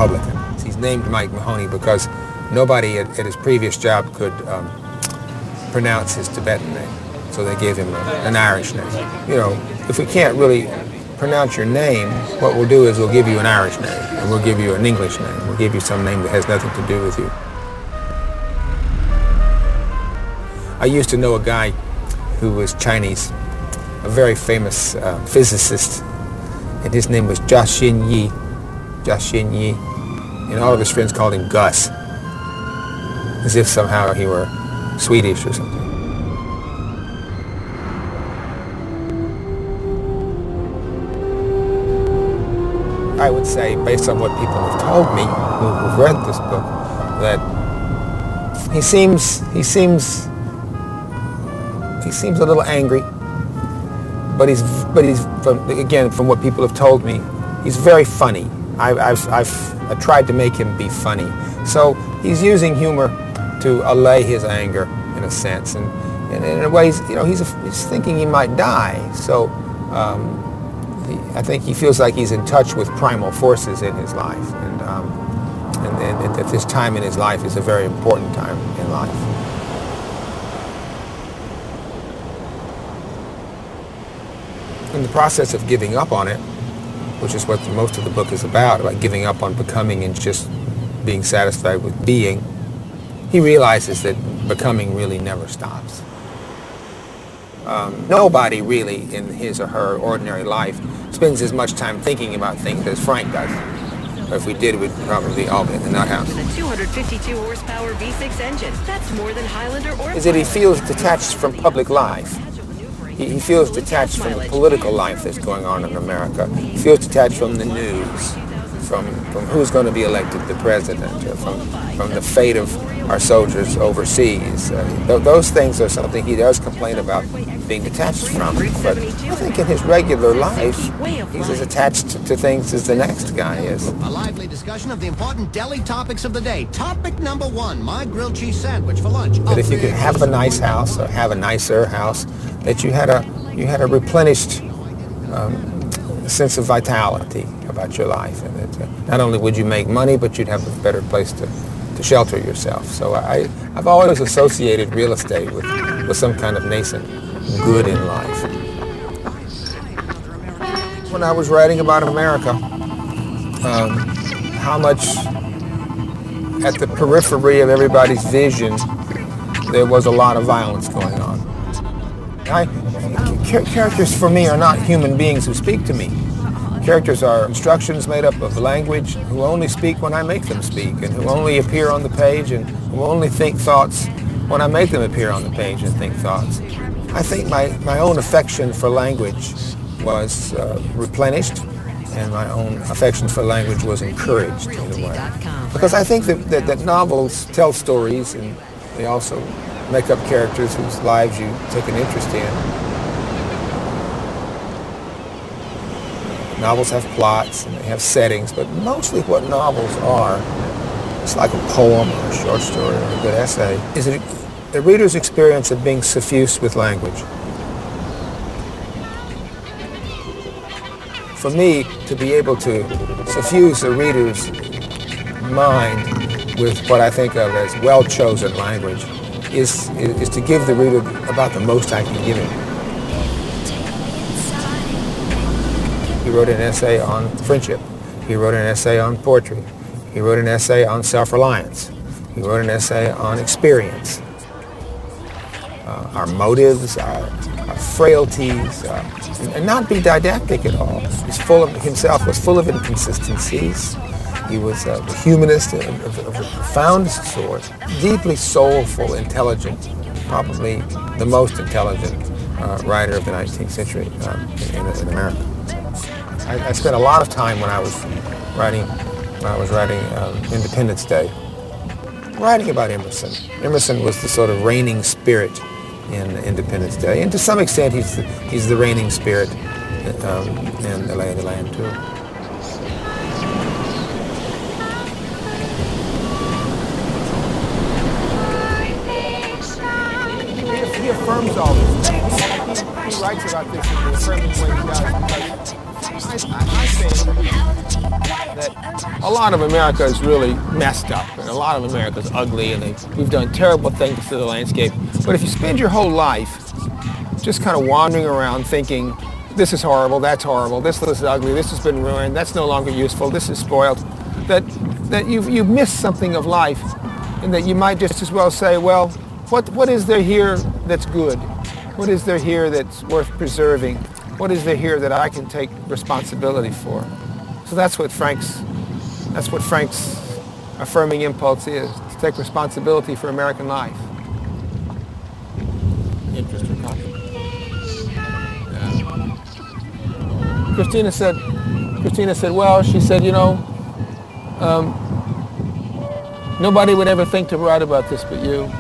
Republican. He's named Mike Mahoney because nobody at his previous job could pronounce his Tibetan name, so they gave him an Irish name. You know, if we can't really pronounce your name, what we'll do is we'll give you an Irish name, and we'll give you an English name. We'll give you some name that has nothing to do with you. I used to know a guy who was Chinese, a very famous physicist, and his name was Jia Xinyi. And all of his friends called him Gus, as if somehow he were Swedish or something. I would say, based on what people have told me who've read this book, that he seems a little angry, but he's from what people have told me, he's very funny. I've tried to make him be funny, so he's using humor to allay his anger in a sense, and in a way, he's thinking he might die. So I think he feels like he's in touch with primal forces in his life, and that this time in his life is a very important time in life. In the process of giving up on it, which is what most of the book is about giving up on becoming and just being satisfied with being, he realizes that becoming really never stops. Nobody really in his or her ordinary life spends as much time thinking about things as Frank does. Or if we did, we'd probably all be in the nut house. With a 252 horsepower V6 engine, that's more than Highlander or is that he feels detached from public life. He feels detached from the political life that's going on in America. He feels detached from the news, from who's going to be elected the president, or from the fate of our soldiers overseas. Those things are something he does complain about being detached from. But I think in his regular life, he's as attached to things as the next guy is. A lively discussion of the important deli topics of the day. Topic number 1, my grilled cheese sandwich for lunch. That if you could have a nice house or have a nicer house, that you had a replenished sense of vitality about your life, and that not only would you make money, but you'd have a better place to shelter yourself. So I've always associated real estate with some kind of nascent good in life. When I was writing about America, how much at the periphery of everybody's vision there was a lot of violence going on. Characters for me are not human beings who speak to me. Characters are instructions made up of language who only speak when I make them speak, and who only appear on the page, and who only think thoughts when I make them appear on the page and think thoughts. I think my own affection for language was replenished, and my own affection for language was encouraged in a way. Because I think that novels tell stories, and they also make up characters whose lives you take an interest in. Novels have plots and they have settings, but mostly what novels are, it's like a poem or a short story or a good essay, is the reader's experience of being suffused with language. For me, to be able to suffuse a reader's mind with what I think of as well-chosen language is to give the reader about the most I can give him. He wrote an essay on friendship. He wrote an essay on poetry. He wrote an essay on self-reliance. He wrote an essay on experience. Our motives, our frailties, and not be didactic at all. Himself was full of inconsistencies. He was a humanist of a profound sort, deeply soulful, intelligent, probably the most intelligent writer of the 19th century in America. I spent a lot of time when I was writing Independence Day, writing about Emerson. Emerson was the sort of reigning spirit in Independence Day, and to some extent he's the reigning spirit in The Lay of the Land too. He affirms all this. He writes about this in the affirming way he does, because I think that a lot of America is really messed up, and a lot of America is ugly, and we've done terrible things to the landscape. But if you spend your whole life just kind of wandering around thinking, this is horrible, that's horrible, this is ugly, this has been ruined, that's no longer useful, this is spoiled, that you've missed something of life, and that you might just as well say, well, what is there here that's good? What is there here that's worth preserving? What is there here that I can take responsibility for? So that's what Frank's affirming impulse is, to take responsibility for American life. Interesting concept. Yeah. Christina said, well, she said, nobody would ever think to write about this but you.